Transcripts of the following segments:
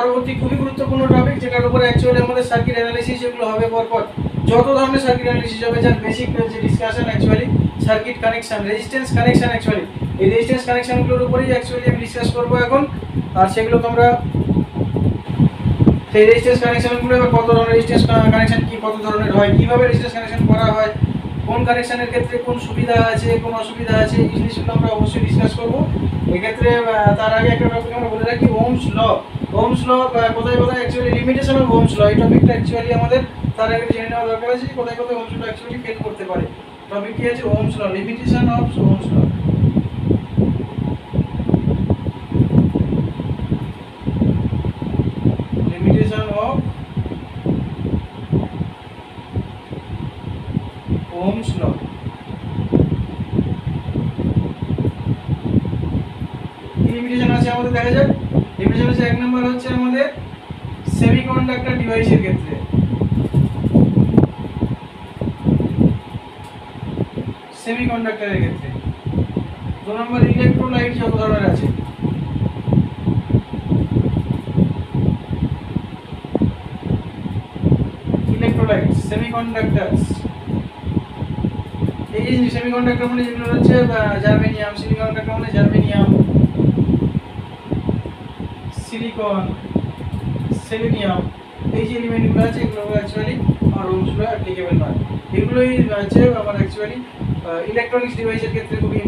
পরবর্তী খুবই গুরুত্বপূর্ণ টপিক, যেটার উপরে অ্যাকচুয়ালি আমাদের সার্কিট অ্যানালিসিস এগুলো হবে পরপর। যত ধরনের সার্কিট অ্যানালিসিস হবে, যার বেসিক যে discussion actually circuit connection, resistance connection, actually এই রেজিস্ট্যান্স কানেকশনগুলোর উপরেই অ্যাকচুয়ালি আমি ডিসকাস করবো এখন। আর সেগুলো তোমরা সেই রেজিস্ট্যান্স কানেকশনগুলো কত ধরনের রেজিস্ট্যান্স কানেকশন কি কত ধরনের হয়, কীভাবে রেজিস্ট্যান্স কানেকশন করা হয়, কোন কানেকশনের ক্ষেত্রে কোন সুবিধা আছে কোন অসুবিধা আছে, এই জিনিসগুলো আমরা অবশ্যই ডিসকাস করবো এক্ষেত্রে। তার আগে একটা টপিক আমরা বলে রাখি, ওহমস ল। ওহমস ল কোথায় কোথায় অ্যাকচুয়ালি লিমিটেশন অফ ওহমস ল, এই টপিকটা অ্যাকচুয়ালি আমাদের তার আগে জেনে নেওয়া দরকার আছে যে কোথায় কোথায় ওহমস ল অ্যাকচুয়ালি ফেল করতে পারে। টপিক কি আছে? Ohm's law, limitation of Ohm's law. Limitation of Ohm's law. Limitation আছে আমাদের, দেখা যাক। লিমিটেশন আছে, এক নম্বর হচ্ছে আমাদের সেমিকন্ডাক্টর ডিভাইসের ক্ষেত্রে, সেমিকন্ডাক্টরের ক্ষেত্রে। দু নম্বর ইলেকট্রোলাইট যত ধরনের আছে, ইলেকট্রোলাইট সেমিকন্ডাক্টরস। এই যে সেমিকন্ডাক্টর মানে যেগুলো হচ্ছে জার্মেনিয়াম, সেমিকন্ডাক্টর মানে জার্মেনিয়াম, সিলিকন, সেলেনিয়াম, এই যে এলিমেন্টগুলো আছে এগুলো অ্যাকচুয়ালি আমার ওহমস ল অ্যাপ্লিকেবল নয়। এগুলোই আছে আমার অ্যাকচুয়ালি ইলেকট্রনিক্স ডিভাইসের ক্ষেত্রে খুবই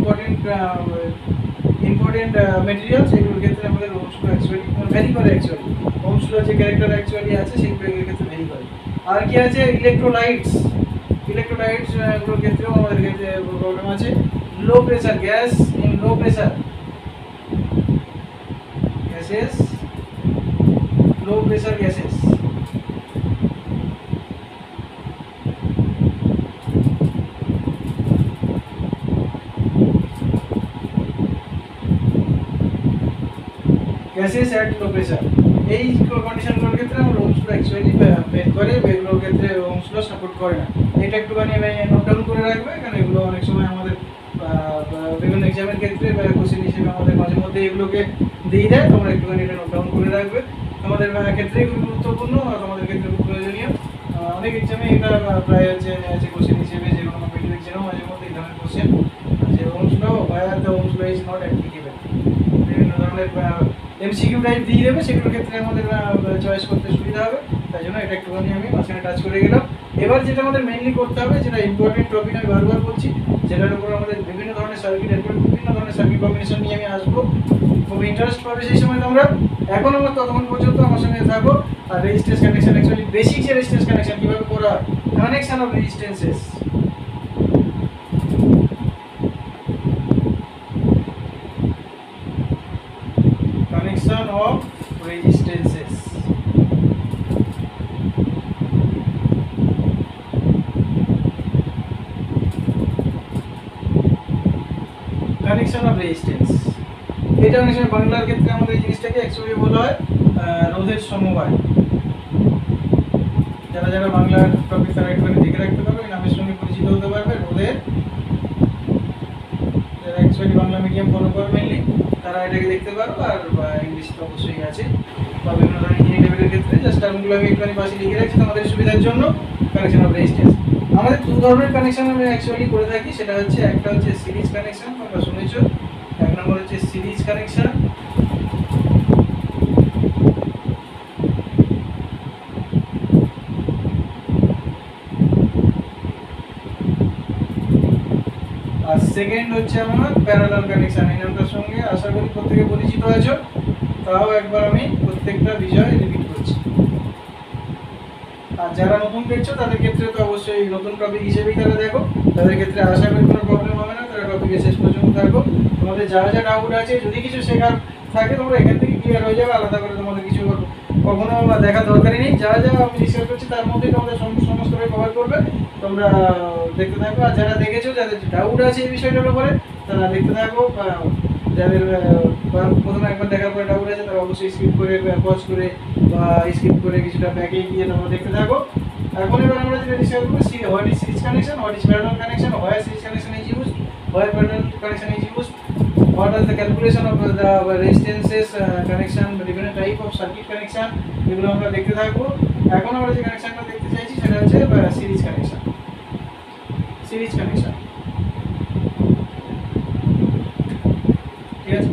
ইম্পর্টেন্ট মেটেরিয়ালস। এগুলোর ক্ষেত্রে আমাদের ওহমস ল অ্যাকচুয়ালি ভ্যারি করে, অ্যাকচুয়ালি ওহমস ল যে ক্যারেক্টার অ্যাকচুয়ালি আছে সেগুলোর ক্ষেত্রে ভ্যারি করে। আর কি আছে? ইলেকট্রোলাইটস। ইলেকট্রোলাইটস এগুলোর ক্ষেত্রেও আমাদের ক্ষেত্রে প্রবলেম আছে। Low pressure gas, in low pressure gases, low pressure gases. Gases at low pressure, এই কন্ডিশনগুলোর ক্ষেত্রে আমরা ওহমস ল অ্যাকচুয়ালি বের করে, এগুলোর ক্ষেত্রে ওহমস ল সাপোর্ট করে না। এটা একটুখানি নোট ডাউন করে রাখবে, কারণ এগুলো অনেক সময় আমাদের বিভিন্ন এক্সামের ক্ষেত্রে কোশ্চেন হিসেবে আমাদের মাঝে মধ্যে এগুলোকে দিয়ে দেয়। তোমরা একটুখানি এটা নোট ডাউন করে রাখবে, তোমাদের ক্ষেত্রেই খুব গুরুত্বপূর্ণ, তোমাদের ক্ষেত্রে খুব প্রয়োজনীয়। অনেক এক্সামে এটা প্রায় হচ্ছে কোশ্চেন হিসেবে, যে কোনো কম্পিটিটিভ এক্সামেও মাঝে মধ্যে এই ধরনের কোশ্চেন যে Ohm's law, where the Ohm's law is not applicable, বিভিন্ন ধরনের এমসিকিউ টাইপ দিয়ে দেবে, সেগুলোর ক্ষেত্রে আমাদের চয়েস করতে সুবিধা হবে। তাই জন্য এটা একটুখানি আমি মাঝখানে টাচ করে গেলাম। এবার যেটা আমাদের মেইনলি করতে হবে, যেটা ইম্পর্টেন্ট টপিক আমি বারবার বলছি, যেটার উপর আমাদের বিভিন্ন ধরনের সার্কিট, এরপর বিভিন্ন ধরনের সার্কিট কম্বিনেশন নিয়ে আমি আসবো, খুব ইন্টারেস্ট পাবে সেই সময় তোমরা। এখন আমার ততক্ষণ পর্যন্ত আমার সঙ্গে থাকো। আর রেজিস্ট্যান্স কানেকশন, অ্যাকচুয়ালি বেসিক যে রেজিস্ট্যান্স কানেকশন কীভাবে করা হয়, connection of resistances, connection of resistances, connection of resistance। এটা অনেক সময় বাংলার ক্ষেত্রে আমাদের এই জিনিসটাকে অ্যাকচুয়ালি বলা হয় রোধের সমবায়। যারা যারা বাংলার টপিক তারা একটুখানি দেখে রাখতে পারবে, নামের সঙ্গে পরিচিত হতে পারবে। রোধের, যারা অ্যাকচুয়ালি বাংলা মিডিয়াম ফলো করবে মেনলি তারা এটাকে দেখতে পারো। আর ইংলিশ তো অবশ্যই আছে, বা বিভিন্ন ধরনের ইঞ্জিনিয়ারিং লেভেলের ক্ষেত্রে জাস্ট টার্মগুলো আমি একটুখানি পাশে লিখে রাখছি তোমাদের সুবিধার জন্য। কানেকশন অফ রেজিস্ট্যান্স আমাদের দু ধরনের কানেকশন আমি অ্যাকচুয়ালি করে থাকি, সেটা হচ্ছে একটা হচ্ছে সিরিজ কানেকশন, তোমরা শুনেছো। এক নম্বর হচ্ছে সিরিজ কানেকশন, আর সেকেন্ড হচ্ছে আমার প্যারালাল কানেকশন। এই নামটার সঙ্গে আশা করি প্রত্যেকে পরিচিত আছো, তাও একবার আমি প্রত্যেকটা বিষয় রিপিট করছি। আর যারা নতুন দেখছো তাদের ক্ষেত্রে তো অবশ্যই নতুন টপিক হিসেবেই তারা দেখো, তাদের ক্ষেত্রে আশা করি কোনো প্রবলেম হবে না, তারা টপিকে শেষ পর্যন্ত থাকো। তোমাদের যা যা ডাউট আছে, যদি কিছু শেখার থাকে তোমরা এখান থেকে ক্লিয়ার হয়ে যাবে, আলাদা করে তোমাদের কিছু কখনো দেখার দরকারই নেই। যা যা আমি রিসার্চ করছি তার মধ্যেই তোমাদের সমস্তটাই কভার করবে, তোমরা দেখতে থাকো। আর যারা দেখেছো, যাদের ডাউট আছে এই বিষয়টার উপরে, তারা দেখতে থাকো। যাদের প্রথমে একবার দেখার পরে ডাউট আছে তারা অবশ্যই স্কিপ করে, পজ করে বা স্কিপ করে কিছুটা ব্যাকে গিয়ে তোমরা দেখতে থাকো। এখন এবার আমরা যেটা ডিসকাস করবো, what is series connection, what is parallel connection, where series connection is used, where parallel connection is used, what is the calculation of the resistances connection, different type of circuit connection, এগুলো আমরা দেখতে থাকবো। এখন আমরা যে কানেকশনটা দেখতে চাইছি সেটা হচ্ছে সিরিজ কানেকশন। সিরিজ কানেকশন, ঠিক আছে।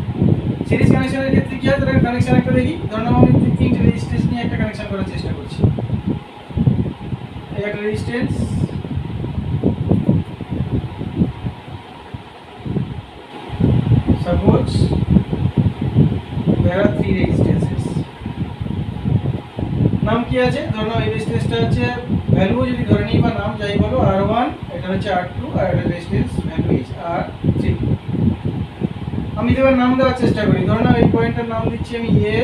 সিরিজ কানেকশনের ক্ষেত্রে কি হয়, তাহলে কানেকশন একটা দেখি। ধরুন আমি তিনটে রেজিস্ট্যান্স নিয়ে একটা কানেকশন করার চেষ্টা করছি। এই একটা resistance, suppose there are 3 resistances, নাম কি আছে, ধরুন এই রেজিস্ট্যান্সটা হচ্ছে ভ্যালু যদি ধরে নিই বা নাম যাই বলো R1, এটা হচ্ছে R2 আর এটা রেজিস্ট্যান্স ভ্যালু ইজ R3। আমি এবার নাম দেওয়ার চেষ্টা করি। ধরুন এই পয়েন্টের নাম দিচ্ছি আমি A,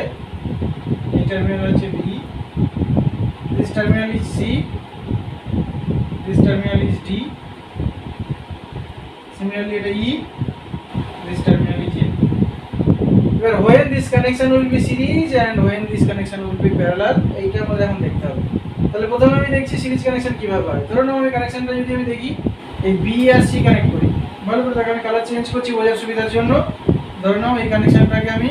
এই টার্মিনাল হচ্ছে B, this terminal is C, this terminal is D, similarly এটা E, this terminal is A. এবার when this connection will be series and when this connection will be parallel, এইটা আমাদের এখন দেখতে হবে। তাহলে প্রথমে আমি দেখছি সিরিজ কানেকশন কিভাবে হয়। ধরুন আমি কানেকশনটা যদি আমি দেখি এই B আর C কানেক্ট করি, ভালো করে দেখো আমি কালার চেঞ্জ করছি বোঝার সুবিধার জন্য। ধরে নাও এই কানেকশনটাকে আমি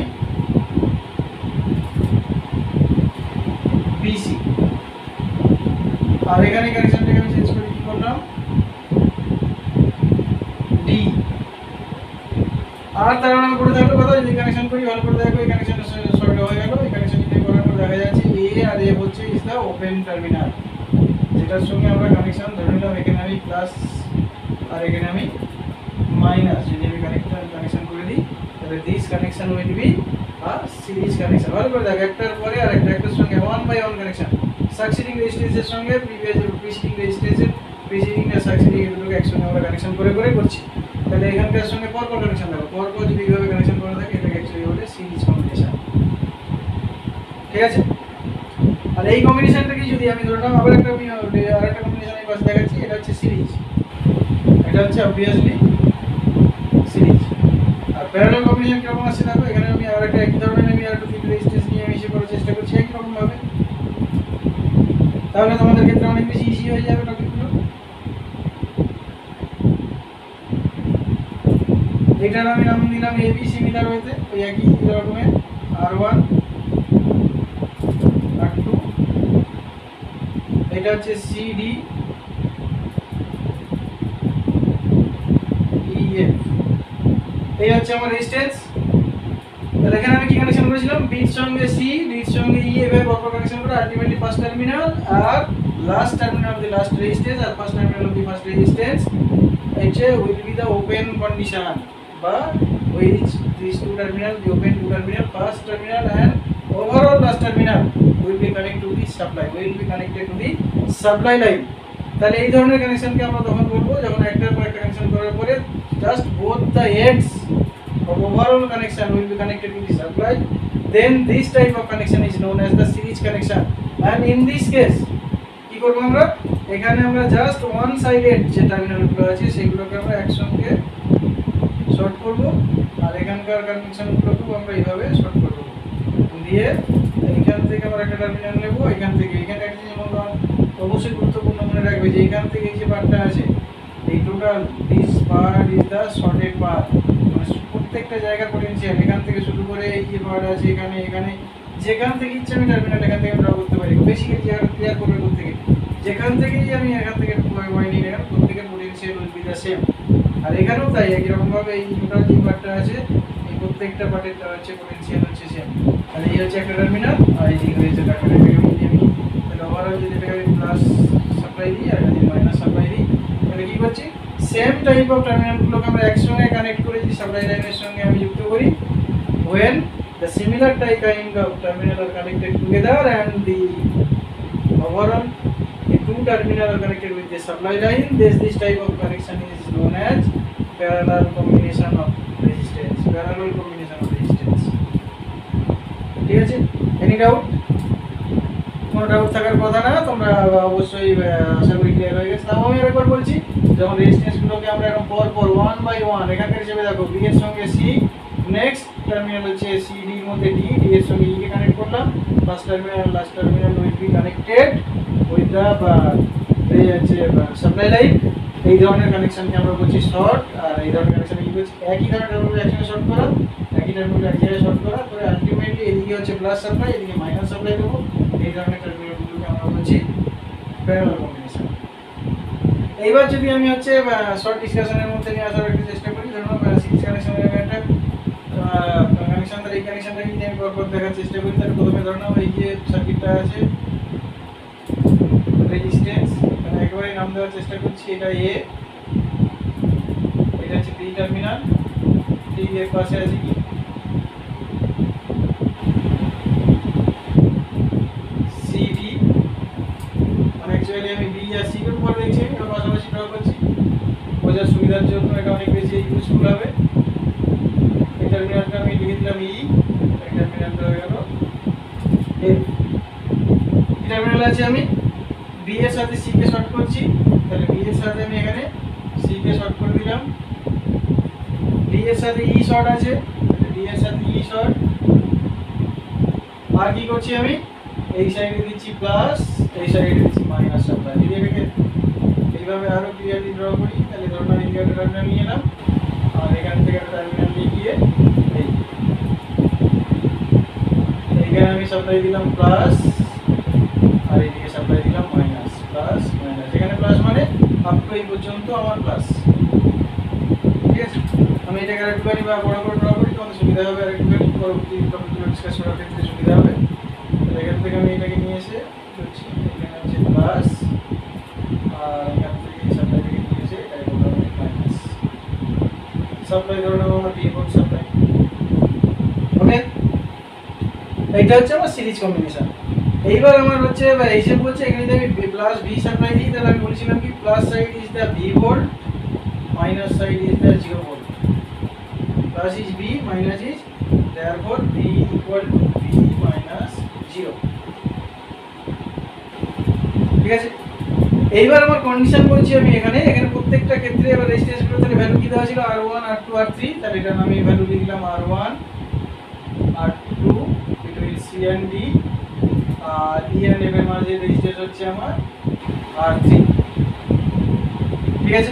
BC, আর এখানে কানেকশনটাকে আমি চেঞ্জ করে কি করলাম D। আর তার মানে করে থাকলো কথা, যদি কানেকশন করি ভালো করে দেখো এই কানেকশনটা সল্ভ হয়ে গেল। এই কানেকশন যদি করার পর দেখা যাচ্ছে A আর A হচ্ছে ইজ দা ওপেন টার্মিনাল, যেটার সঙ্গে আমরা কানেকশন ধরে নিলাম এখানে আমি প্লাস আর এখানে আমি মাইনাস। যদি আমি কানেকশন করে দিই তাহলে this connection will be a series connection. ভালো করে দেখো একটার পরে আর একটার সঙ্গে 1 বাই 1 কানেকশন, সাকসিডিং রেজিস্ট্যান্সের সঙ্গে প্রিসিডিং রেজিস্ট্যান্সের, প্রিসিডিং আর সাকসিডিং এগুলোকে একসঙ্গে আমরা কানেকশন করে করছি। তাহলে এখানকার সঙ্গে পরপর কানেকশন দেবো, পরপর যদি এইভাবে কানেকশন করা থাকে এটাকে অ্যাকচুয়ালি বলে সিরিজ কম্বিনেশন, ঠিক আছে। আর এই কম্বিনেশনটাকে যদি আমি ধরলাম আবার একটা আরেকটা কম্বিনেশন আমি পাশে দেখাচ্ছি, এটা হচ্ছে সিরিজ, এটা হচ্ছে obviously series. Are parallel combination কিরকম আছে দেখো, এখানে আমি আরেকটা একই ধরনের আমি আরেকটা তিনটে রেজিস্ট্যান্স নিয়ে আমি হিসেব করার চেষ্টা করছি একই রকম ভাবে। তাহলে তোমাদের ক্ষেত্রে অনেক বেশি ইজি হয়ে যাবে টপিকগুলো। এটার আমি নাম দিলাম AB সিমিলার হইতে ওই একই রকমের R1 R2, এটা হচ্ছে CD EF, এই হচ্ছে আমার রেজিস্ট্যান্স। তাহলে এখানে আমি কি কানেকশন করেছিলাম, B এর সঙ্গে C, D এর সঙ্গে E এভাবে পরপর কানেকশন করে আলটিমেটলি ফার্স্ট টার্মিনাল আর last terminal of the last resistance আর first terminal of the first resistance এইচে will be the open condition বা which these two terminal, the open two terminal, first terminal and overall last terminal will be connected to the supply, will be connected to the supply line। তাহলে এই ধরনের কানেকশনকে আমরা তখন বলবো যখন একটার পর একটা কানেকশন করার পরে just both the ends of overall connection will be connected to the supply, then this type of connection is known as the series connection। and in this case কি করব আমরা, এখানে আমরা জাস্ট ওয়ান সাইডেড যে টার্মিনালগুলো আছে সেগুলোকে আমরা একসঙ্গে শর্ট করব আর এখানকার কানেকশনগুলোকেও আমরা এইভাবে শর্ট করব দিয়ে এখান থেকে আমরা একটা টার্মিনাল নেব, এখান থেকে এখানে একটা জিনিস আমরা অবশ্যই গুরুত্বপূর্ণ মনে রাখবে যে এখান থেকে এই যে পার্টটা আছে এই total this part is the shorted part, মানে প্রত্যেকটা জায়গার পটেনশিয়াল এখান থেকে শুরু করে এই যে পার্ট আছে এখানে এখানে যেখান থেকে ইচ্ছে আমি টার্মিনাল এখান থেকে ড্র করতে পারি। বেশি জায়গা ক্লিয়ার করবে প্রত্যেকে, যেখান থেকেই আমি এখান থেকে ওয়াইন্ডিং এখানে প্রত্যেকের potential will be the same. আর এখানেও তাই একই রকম ভাবে এই টোটাল যে পার্টটা আছে এই প্রত্যেকটা পার্টের হচ্ছে পটেনশিয়াল হচ্ছে সেম। তাহলে এই হচ্ছে একটা টার্মিনাল আর এই যে একটা টার্মিনাল মধ্যে আমি তাহলে ওভারঅল যদি এটাকে প্লাস সাপ্লাই দিই আর যদি মাইনাস সাপ্লাই দিই তাহলে কি করছি, সেম টাইপ অফ টার্মিনালগুলোকে আমরা একসঙ্গে কানেক্ট করে যদি সাপ্লাই লাইনের সঙ্গে আমি যুক্ত করি, when the similar type kind of terminal are connected together and the overall the two terminal are connected with the supply line, this type of connection is known as parallel combination of resistance, parallel combination of resistance। ঠিক আছে, any doubt? কোনো doubt থাকার কথা না, তোমরা অবশ্যই আশা করি clear হয়ে গেছে। তাও আমি আরেকবার বলছি, যখন রেজিস্ট্যান্সগুলোকে আমরা এরকম পর ওয়ান বাই ওয়ান এখানকার হিসেবে দেখো বি এর সঙ্গে সি, নেক্সট টার্মিনাল হচ্ছে সি ডি এর মধ্যে ডি, ডি এর সঙ্গে ই কে কানেক্ট করলাম, first terminal last terminal will be connected with the এই হচ্ছে সাপ্লাই লাইন। এই ধরনের কানেকশনকে আমরা বলছি শর্ট, আর এই ধরনের কানেকশন করছি একই ধরনের টার্মিনাল একসাথে শর্ট করা, একই টার্মিনাল এক জায়গায় শর্ট করা করে আলটিমেটলি এদিকে হচ্ছে প্লাস সাপ্লাই, এদিকে মাইনাস সাপ্লাই দেবো। এই ধরনের টার্মিনালগুলোকে আমরা বলছি প্যারালাল কম্বিনেশন। এইবার যদি আমি হচ্ছে শর্ট ডিসকাশনের মধ্যে নিয়ে আসার একটা চেষ্টা করি, ধরুন সিরিজ কানেকশনের একটা কানেকশন, তার এই কানেকশনটাকে যদি আমি পরপর দেখার চেষ্টা করি, তাহলে প্রথমে ধরে নাও এই যে সার্কিটটা আছে রেজিস্ট্যান্স, মানে একেবারে নাম দেওয়ার চেষ্টা করছি, এটা এ, এটা হচ্ছে বি টার্মিনাল, এই এর পাশে আছে কি সিডি, মানে অ্যাকচুয়ালি আমি বি আর সি এর পরে দেখছি, এটা পাশাপাশি ড্র করছি বোঝার সুবিধার জন্য, এটা অনেক বেশি ইউজফুল হবে। এই টার্মিনালটা আমি লিখে দিলাম ই, এই টার্মিনালটা হয়ে গেল এফ। এই টার্মিনাল আছে আমি বি এর সাথে সি কে শর্ট করছি, তাহলে বি এর সাথে আমি এখানে সি কে শর্ট করে দিলাম। ডি এর সাথে ই শর্ট আছে, ডি এর সাথে ই শর্ট। আর কি করছি আমি এই সাইডে দিচ্ছি প্লাস, এই সাইডে দিচ্ছি মাইনাস সাপ্লাই। যদি এটাকে এইভাবে আরো ক্লিয়ারলি ড্র করি, তাহলে ধরুন আমি এদিকে একটা টার্মিনাল নিয়ে এলাম আর এখান থেকে একটা টার্মিনাল নিয়ে গিয়ে এইখানে আমি সাপ্লাই দিলাম প্লাস আর এইদিকে সাপ্লাই দিলাম মাইনাস, প্লাস মাইনাস। এখানে প্লাস মানে আপ টু এই পর্যন্ত আমার প্লাস, ঠিক আছে। আমি এটাকে আরেকটুখানি বা বড় করে ড্র করি, তোমাদের সুবিধা হবে, আরেকটুখানি পরবর্তী টপিকগুলো ডিসকাস করার ক্ষেত্রে সুবিধা হবে। এখান থেকে আমি এটাকে নিয়ে এসে করছি, এখানে হচ্ছে প্লাস আর এখান থেকে সাপ্লাই থেকে নিয়ে এসে এটাকে বলা হবে মাইনাস। সাপ্লাই ধরে নেবো আমার বি ভোল্ট সাপ্লাই, ওকে। এইটা হচ্ছে আমার সিরিজ কম্বিনেশন। এইবার আমার হচ্ছে হিসেব বলছে এখানে যদি আমি প্লাস ভি সাপ্লাই দিই, তাহলে আমি বলেছিলাম কি plus side is the V volt, minus side is the 0 volt. Plus is V, minus is therefore v equal to v minus 0, ঠিক আছে। এইবার আমার কন্ডিশন বলছি আমি এখানে প্রত্যেকটা ক্ষেত্রে এবার রেজিস্ট্যান্সগুলো তাহলে ভ্যালু কি দেওয়া ছিল R1 R2 R3, তাহলে এটা আমি ভ্যালু লিখলাম R1 R2 between C and D, R E and F এর মাঝে রেজিস্ট্যান্স হচ্ছে আমার R3, ঠিক আছে।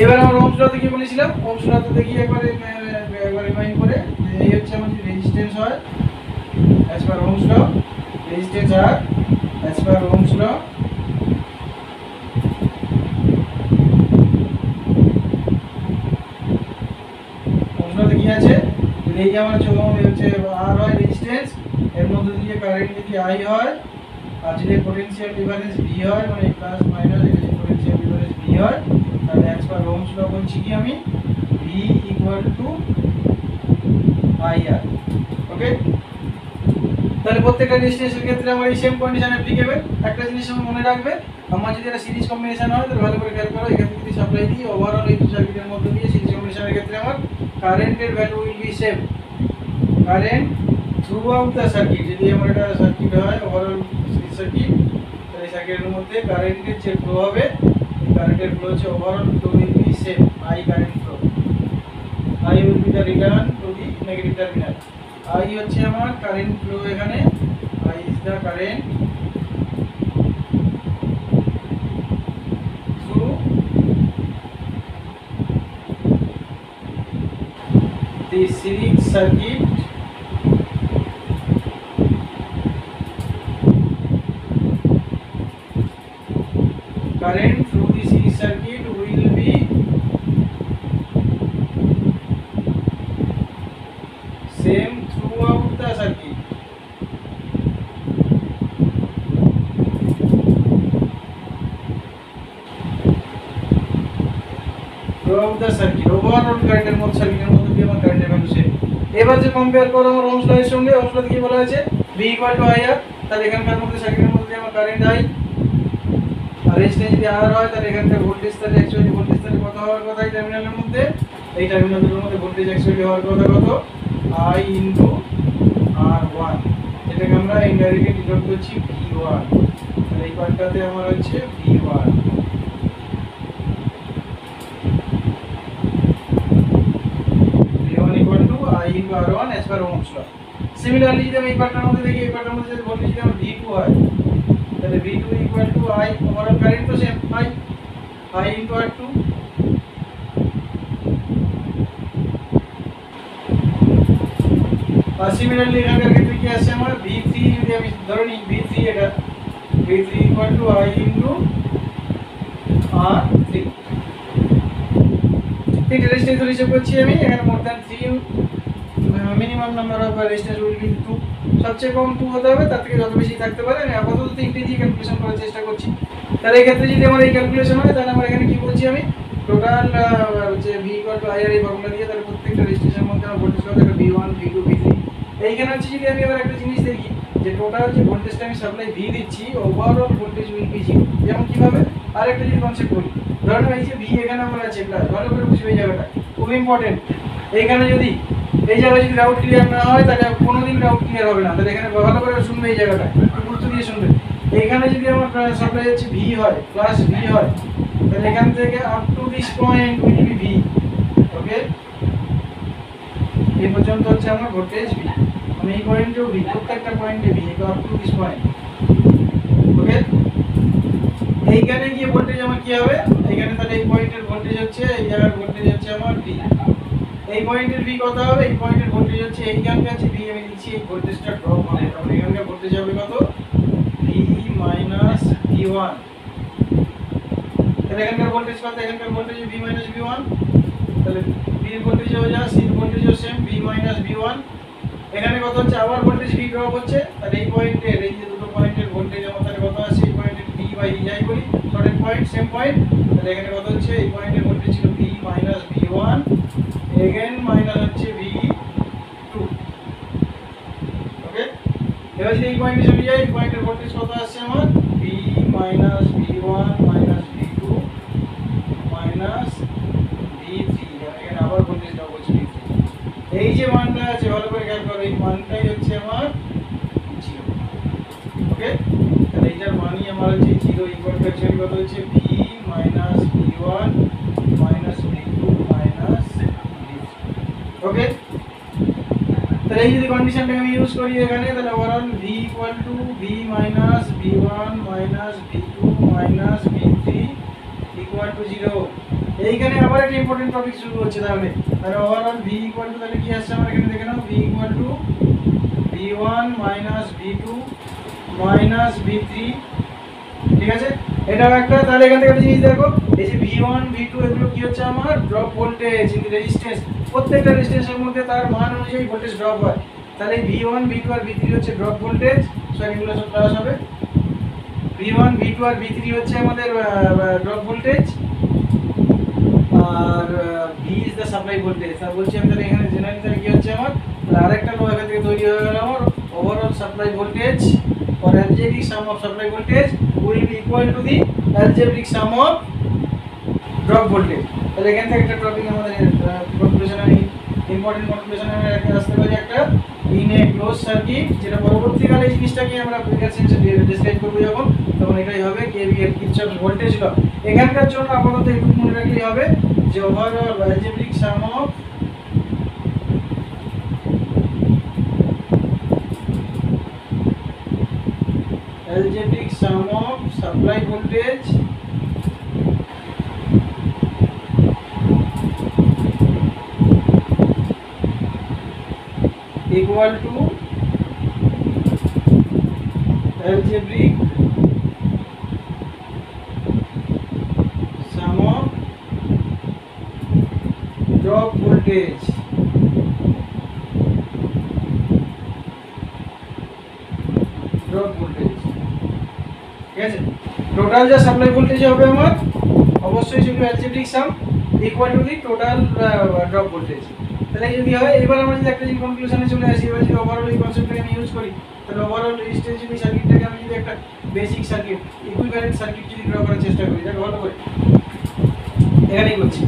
এবার আমরা ওহমস লতে কি বলেছিলাম, ওহমস লতে দেখি একবার রিমাইন্ড করে, এই হচ্ছে আমাদের রেজিস্ট্যান্স হয় as per Ohm's law, resistance আর অ্যাজ পার ওহমস ল কি আছে, এই যে আমার হচ্ছে আর হয় রেজিস্ট্যান্স, এর মধ্যে দিয়ে কারেন্ট যদি আই হয় আর যদি পোটেনশিয়াল ডিফারেন্স ভি হয়, মানে প্লাস মাইনাস এই পোটেনশিয়াল ডিফারেন্স ভি হয়, তাহলে অ্যাজ পার ওহমস ল বলছি কি আমি ভি ইকুয়াল টু আইআর, ওকে। তাহলে প্রত্যেকটা রেজিস্ট্যান্সের ক্ষেত্রে আমার এই সেম কন্ডিশন অ্যাপ্লিকেবল। একটা জিনিস মনে রাখবে, আমার যদি এটা সিরিজ কম্বিনেশন হয় তাহলে ভালো করে খেয়াল করো, এখান থেকে যদি সাপ্লাই দিই ওভারঅল এই সার্কিটের মধ্যে দিয়ে সিরিজ কম্বিনেশনের ক্ষেত্রে আমার কারেন্টের value will be same, current through out the circuit. যদি আমার এটা সার্কিট হয় ওভারঅল সিরিজ সার্কিট, তাহলে সার্কিটের মধ্যে কারেন্টের যে ফ্লো হবে, এই কারেন্টের ফ্লো হচ্ছে overall flow will be same, I current flow, I will be the return to the negative terminal. I হচ্ছে আমার কারেন্ট ফ্লো, এখানে I is the current through the series circuit current through the series circuit will be same throughout the circuit. Throughout the circuit, overall current এর মধ্যে সার্কিটের মধ্যে দিয়ে আমার কারেন্টের ভ্যালু সেম। এবার যে কম্পেয়ার করো আমার ওহমস ল এর সঙ্গে, ওহমস ল কি বলা আছে V = IR, তাহলে এখানকার মধ্যে সার্কিটের মধ্যে আমার কারেন্ট I, আর রেজিস্ট্যান্স যদি R হয় তাহলে এখানকার ভোল্টেজ তাহলে অ্যাকচুয়ালি ভোল্টেজ তাহলে কত হওয়ার কথা এই টার্মিনালের মধ্যে, এই টার্মিনালের মধ্যে ভোল্টেজ অ্যাকচুয়ালি হওয়ার কথা কত I * R1, যেটাকে আমরা ইনডাইরেক্টলি ডিনোট করছি V1, তাহলে এই পার্টটাতে আমার হচ্ছে V1। V1 = I * R1 as per Ohm's law। Similarly যদি আমি এই পার্টটার মধ্যে দেখি, এই পার্টটার মধ্যে যদি ভোল্টেজ যদি আমার V2 হয়, তাহলে V2 = I, ওভারঅল কারেন্ট তো সেম I * R2, সিমিলারলি এখানকার ক্ষেত্রে কি আছে আমার V3 যদি আমি ধরে নিই V3 এটা V3 I * R3 তিনটে রেজিস্ট্যান্স হিসাব করছি আমি এখানে মোর than 3 minimum number of resistance will be 2 সবচেয়ে কম 2 হতে হবে তার থেকে যত বেশি থাকতে পারে আমি আপাতত তিনটে দিয়ে ক্যালকুলেশন করার চেষ্টা করছি তাহলে এই ক্ষেত্রে যদি আমার এই ক্যালকুলেশন হয় তাহলে আমরা এখানে কি বলছি আমি টোটাল যে V = IR এই ফর্মুলা দিয়ে তাহলে প্রত্যেকটা রেজিস্ট্যান্সের মধ্যে আমরা ভোল্টেজ কত একটা V1 V2 V3 এইখানে হচ্ছে যদি আমি আবার একটা জিনিস দেখি যে টোটাল যে ভোল্টেজটা আমি সাপ্লাই V দিচ্ছি ওভারঅল ভোল্টেজ উইল বি 0 যেমন কিভাবে আরেকটা যদি কনসেপ্ট বলি ধরুন এই যে V এখানে আমার আছে ভালো করে বুঝবে এই জায়গাটা খুব ইম্পর্টেন্ট এইখানে যদি এই জায়গায় যদি রাউট ক্লিয়ার না হয় তাহলে কোনোদিন রাউট ক্লিয়ার হবে না তাহলে এখানে ভালো করে শুনবে এই জায়গাটা গুরুত্ব দিয়ে শুনবে এইখানে যদি আমার সাপ্লাই হচ্ছে V হয় প্লাস V হয় তাহলে এখান থেকে up to this point will be V ওকে এই পর্যন্ত হচ্ছে আমার ভোল্টেজ V মানে এই পয়েন্টেও V প্রত্যেকটা পয়েন্টে V এটা up to this point okay এইখানে গিয়ে ভোল্টেজ আমার কি হবে এইখানে তাহলে এই পয়েন্টের ভোল্টেজ হচ্ছে এই জায়গার ভোল্টেজ হচ্ছে আমার V এই পয়েন্টের V কত হবে এই পয়েন্টের ভোল্টেজ হচ্ছে এইখানকার আছে V আমি লিখছি এই ভোল্টেজটা ড্রপ হবে তাহলে এখানকার ভোল্টেজ হবে কত V - V1 তাহলে এখানকার ভোল্টেজ কত এখানকার ভোল্টেজ V - V1 তাহলে V এর ভোল্টেজ হয়ে যায় C এর ভোল্টেজও সেম V - V1 এখানে কত হচ্ছে আবার ভোল্টেজ V ড্রপ হচ্ছে তাহলে এই পয়েন্টের এই যে দুটো পয়েন্টের ভোল্টেজ আমাদের কত আছে এই পয়েন্টের V বাই E যাই বলি ডটেড পয়েন্ট সেম পয়েন্ট তাহলে এখানে কত হচ্ছে এই পয়েন্টের ভোল্টেজ ছিল V - V1 এগেইন মাইনাস হচ্ছে V2 ওকে এবার যদি এই পয়েন্টে চলে যাই এই পয়েন্টের ভোল্টেজ কত আসছে আমার V - V1 V2 V3 এখানে আবার ভোল্টেজ ড্রপ হচ্ছে V3 এই যে মানটা আছে ভালো করে খেয়াল করো এই মানটাই হচ্ছে আমার 0 ওকে তাহলে এইটার মানই আমার হচ্ছে 0 ইকুয়াল টু অ্যাকচুয়ালি কত হচ্ছে V - V1 V2 ওকে তাহলে এই যদি কন্ডিশনটাকে আমি ইউজ করি এখানে তাহলে overall V = V - V1 V2 V3 = 0 এইখানে আবার একটা ইম্পর্টেন্ট টপিক শুরু হচ্ছে তাহলে ওভারঅল V = তাহলে কি আসছে আমার এখানে দেখে নাও V = V1 - V2 V3 ঠিক আছে এটাও একটা তাহলে এখান থেকে একটা জিনিস দেখো এই যে V1 V2 এগুলো কি হচ্ছে আমার ড্রপ ভোল্টেজ ইন রেজিস্ট্যান্স প্রত্যেকটা রেজিস্ট্যান্সের মধ্যে তার মান অনুযায়ী ভোল্টেজ ড্রপ হয় তাহলে V1 V2 আর V3 হচ্ছে ড্রপ ভোল্টেজ সরি এগুলো সব প্লাস হবে V1 V2 আর V3 হচ্ছে আমাদের ড্রপ ভোল্টেজ আর V is the supply voltage আর বলছি আমি তাহলে এখানে জেনারেলি তাহলে কি হচ্ছে আমার আরেকটা লো এখান থেকে তৈরি হয়ে গেল আমার overall supply voltage or algebraic sum of supply voltage will be equal to the algebraic sum of drop voltage তাহলে এখান থেকে একটা টপিক আমাদের কনক্লুশন আমি ইম্পর্টেন্ট কনক্লুশন আমি আসতে পারি একটা ইন এ ক্লোজ সার্কিট যেটা পরবর্তীকালে এই জিনিসটাকে আমরা ফিগার সেন্সে ডিসক্রাইব করব তখন এটাই হবে কেভিএল কিরচফস ভোল্টেজ ল এখানকার জন্য আপাতত একটু মনে রাখলেই হবে যে overall algebraic sum of supply voltage equal to algebraic sum of drop voltage ঠিক আছে টোটাল যা সাপ্লাই ভোল্টেজ হবে আমার অবশ্যই সেগুলো algebraic some equal to the total drop voltage তাহলে যদি হয় এবার আমরা যদি একটা কনক্লুশনে চলে আসি এবার যদি ওভারঅল এই কনসেপ্টটাকে আমি ইউজ করি তাহলে ওভারঅল রেজিস্ট্যান্স যদি সার্কিটটাকে আমি যদি একটা বেসিক সার্কিট ইকুইভ্যালেন্ট সার্কিট যদি ড্র করার চেষ্টা করি তাহলে ভালো করে এখানেই করছি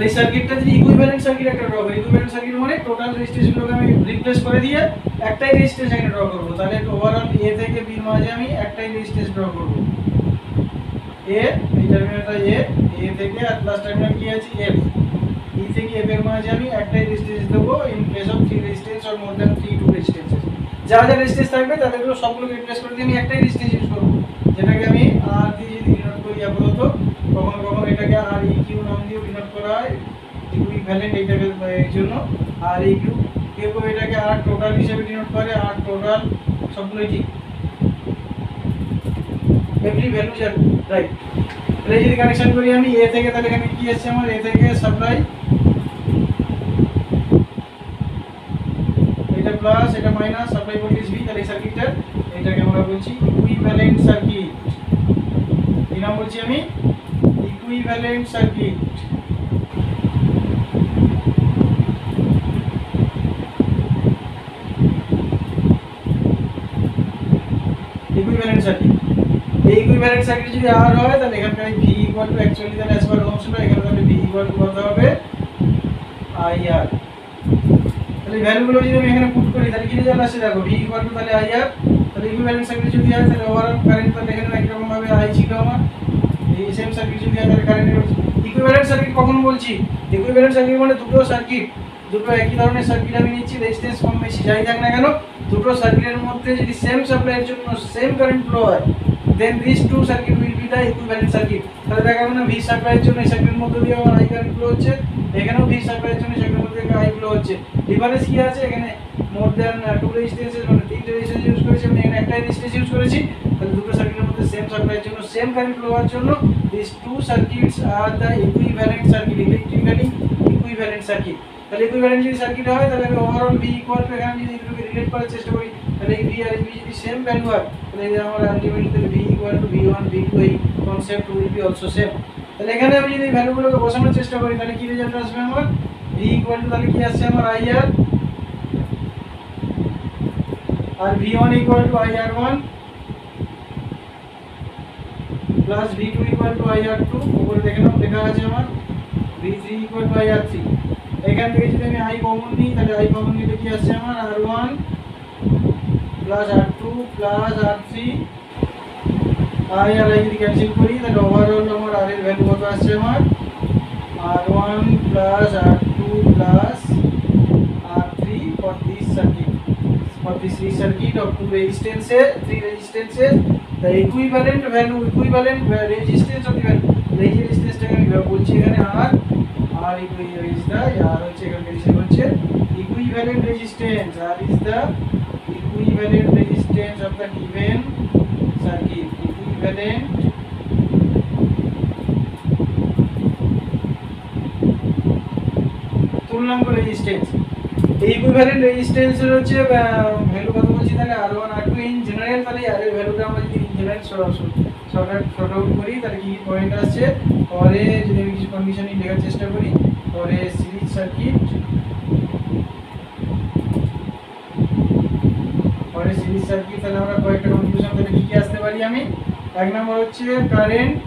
এই সার্কিটটা যদি ইকুইভ্যালেন্ট সার্কিট একটা ড্র করি ইকুইভ্যালেন্ট সার্কিট মানে টোটাল রেজিস্ট্যান্সগুলোকে আমি রিপ্লেস করে দিয়ে একটাই রেজিস্ট্যান্স এখানে ড্র করব তাহলে ওভারঅল এ থেকে বি মাঝে আমি একটাই রেজিস্ট্যান্স ড্র করব এ এই টার্মিনালটা এ থেকে আর প্লাস টার্মিনাল কি আছে এফ ই থেকে এফ এর মাঝে আমি একটাই রেজিস্ট্যান্স দেব in place of 3 resistance or more than 3 two resistances যা যা রেজিস্ট্যান্স থাকবে তাদেরগুলো সবগুলোকে রিপ্লেস করে দিয়ে আমি একটাই রেজিস্ট্যান্স ইউজ করব যেটাকে আমি আর দিয়ে যদি ডিনোট করি আপাতত কখনো কখনো এটাকে আর ই কিউ নাম দিয়ে ডিনোট করা হয়, ইকুইভ্যালেন্ট এইটাকে এর জন্য। আর এই কিউ কেউ এটাকে আর টোটাল হিসেবে ডিনোট করে, আর টোটাল সবগুলোই ঠিক, এভরি ভ্যালুজ আর রাইট। তাহলে যদি কানেকশন করি আমি এ থেকে, তাহলে এখানে কি আসছে আমার, এ থেকে সাপ্লাই, এটা প্লাস এটা মাইনাস, সাপ্লাই ভোল্টেজ ভি। তাহলে এই সার্কিটটা এটাকে আমরা বলছি ইকুইভ্যালেন্ট সার্কিট। কি নাম বলছি আমি, ইকুইভ্যালেন্ট সার্কিট। ইকুইভ্যালেন্ট সার্কিট, এই ইকুইভ্যালেন্ট সার্কিট যদি আর হয় তাহলে এখানকার ভি ইকুয়াল টু অ্যাকচুয়ালি তাহলে অ্যাজ পার ওহমস ল এখানে তাহলে ভি ইকুয়াল টু কত হবে, আইআর। তাহলে ভ্যালুগুলো যদি আমি এখানে পুট করি তাহলে কি রেজাল্ট আসে দেখো, ভি ইকুয়াল টু তাহলে আইআর। তাহলে ইকুইভ্যালেন্ট সার্কিট যদি হয় তাহলে ওভারঅল কারেন্ট তাহলে এখানে একই রকম ভাবে আই ছিল আমার, এই সেম সার্কিট যদি হয় তাহলে কারেন্টের ইকুইভ্যালেন্ট সার্কিট কখন বলছি, ইকুইভ্যালেন্ট সার্কিট মানে দুটো সার্কিট, দুটো একই ধরনের সার্কিট আমি নিচ্ছি, রেজিস্ট্যান্স কম বেশি যাই থাক না কেন, দুটো সার্কিটের মধ্যে যদি সেম সাপ্লাইয়ের জন্য সেম কারেন্ট ফ্লো হয়, then this two circuit will be the equivalent circuit. তাহলে দেখা গেল না ভি সাপ্লাইয়ের জন্য এই সার্কিটের মধ্যে দিয়ে আমার আই কারেন্ট ফ্লো হচ্ছে, এখানেও ভি সাপ্লাইয়ের জন্য সার্কিটের মধ্যে দিয়ে আই ফ্লো হচ্ছে। ডিফারেন্স কি আছে, এখানে মোর দ্যান টু রেজিস্ট্যান্সেস মানে তিনটে রেজিস্ট্যান্স ইউজ করেছি, আমি এখানে একটা রেজিস্ট্যান্স ইউজ করেছি। তাহলে দুটো সার্কিটের মধ্যে সেম সাপ্লাইয়ের জন্য সেম কারেন্ট ফ্লো হওয়ার জন্য this two circuits are the equivalent circuit, electrically equivalent circuit. তাহলে ইকুইভ্যালেন্ট যদি সার্কিট হয় তাহলে আমি ওভারঅল ভি ইকুয়াল টু এখানে যদি এগুলোকে রিলেট করার চেষ্টা করি তাহলে এই ভি আর এই ভি যদি সেম ভ্যালু হয় তাহলে এই যে আমার আলটিমেটলি তাহলে V equal to V one V two এই concept will be also same. তাহলে এখানে আমি যদি ভ্যালুগুলোকে বসানোর চেষ্টা করি তাহলে কি রেজাল্ট আসবে আমার, ভি ইকুয়াল টু তাহলে কি আসছে আমার আইআর, আর V one equal to IR one plus V two equal to IR two, উপরে দেখে নাও লেখা আছে আমার ভি3 ইকুয়াল টু আইআর3। এখান থেকে যদি আমি আই কমন নিই তাহলে আই কমন নিলে কি আসছে আমার আর1 প্লাস আর2 প্লাস আর3, আই আর আই যদি ক্যান্সেল করি তাহলে ওভারঅল আমার আর এর ভ্যালু কত আসছে আমার আর1 প্লাস আর2 প্লাস আর3 for this circuit, for this circuit of two resistances, three resistances, the equivalent value, equivalent resistance of the resistance টাকে আমি বলছি এখানে R, R is the R হচ্ছে এখানে হিসেবে হচ্ছে equivalent resistance, R is the equivalent resistance of the given circuit, equivalent তুলনাঙ্ক resistance. এই ইকুইভ্যালেন্ট রেজিস্ট্যান্সের হচ্ছে ভ্যালু কত বলছি তাহলে R1 R2 ইন জেনারেল। তাহলে আর এর ভ্যালুটা আমরা যদি ইন জেনারেল শর্ট আউট করি তাহলে কি পয়েন্ট আসছে, পরে যদি আমি কিছু কন্ডিশনই লেখার চেষ্টা করি, পরে সিরিজ সার্কিট, পরে সিরিজ সার্কিট তাহলে আমরা কয়েকটা কনফিউশন তাহলে কি কি আসতে পারি আমি, এক নম্বর হচ্ছে current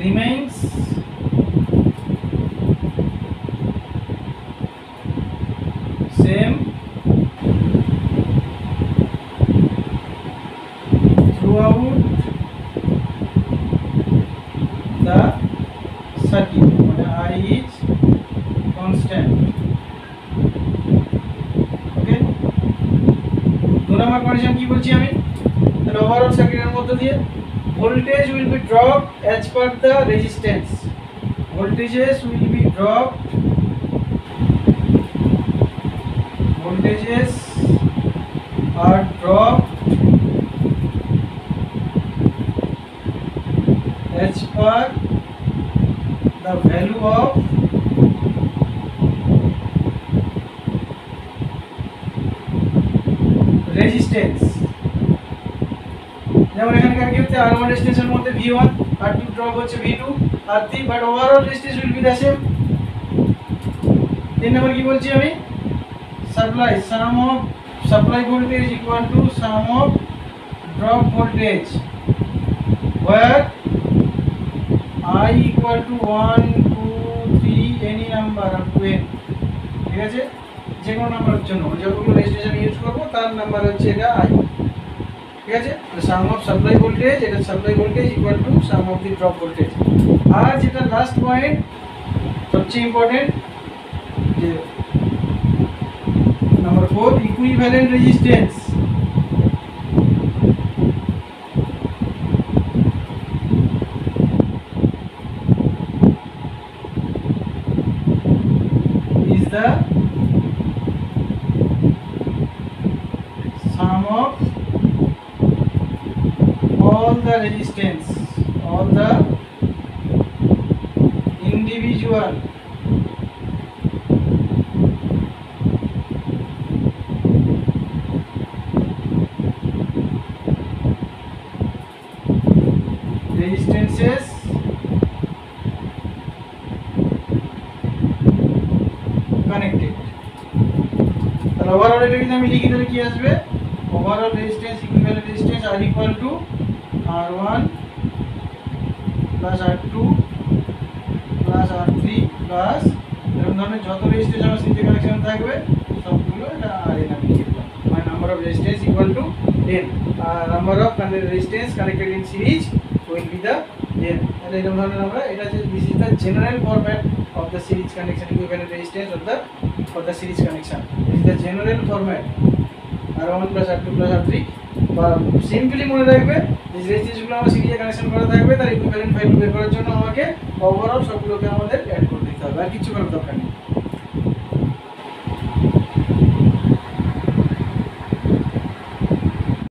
remains same throughout the circuit, I is constant. Okay, দু নম্বর কন্ডিশন কি বলছি আমি, তাহলে ওভারঅল সার্কিটের মধ্যে দিয়ে voltage will be dropped as per the resistance, voltages will be dropped, voltages are dropped as per the value of resistance। যেমন এখানকার কি হচ্ছে R1 রেজিস্ট্যান্সের মধ্যে V1, R2 ড্রপ হচ্ছে V2, R3 but overall resistance will be the same. তিন নম্বর কি বলছি আমি, supply some of supply voltage equal to sum of drop voltage where I equal to 1 2 3 any number up to n, ঠিক আছে, যে কোনো নাম্বারের জন্য যতগুলো রেজিস্ট্যান্স ইউজ করব তার নাম্বার হচ্ছে এটা I, ঠিক আছে। সাম অফ সাপ্লাই ভোল্টেজ, এটা supply voltage equal to sum of the drop voltage. আর যেটা লাস্ট পয়েন্ট সবচেয়ে ইম্পর্টেন্ট যে number 4 equivalent resistance, T1 resistances connected। তাহলে ওভারঅল এটা যদি আমি লিখি তাহলে কি আসবে, overall resistance equivalent resistance R equal to R1 plus R2 plus R3 plus এরকম ধরনের যত রেজিস্ট্যান্স আমার সিরিজে কানেকশন থাকবে সবগুলো এটা RN আমি লিখে দিলাম। মানে number of resistance equal to N আর number of resistance connected in series will be the N। তাহলে এরকম ধরনের আমরা এটা যে this is the general format of the series connection equivalent resistance of the for the series connection. This is the general format R1 plus R2 plus R3 বা simply মনে রাখবে যে রেজিস্ট্যান্সগুলো আমার সিরিজে কানেকশন করা থাকবে তার ইকুইভ্যালেন্ট ভ্যালু বের করার জন্য আমাকে ওভারঅল সবগুলোকে আমাদের অ্যাড করে দিতে হবে, আর কিছু করার দরকার নেই।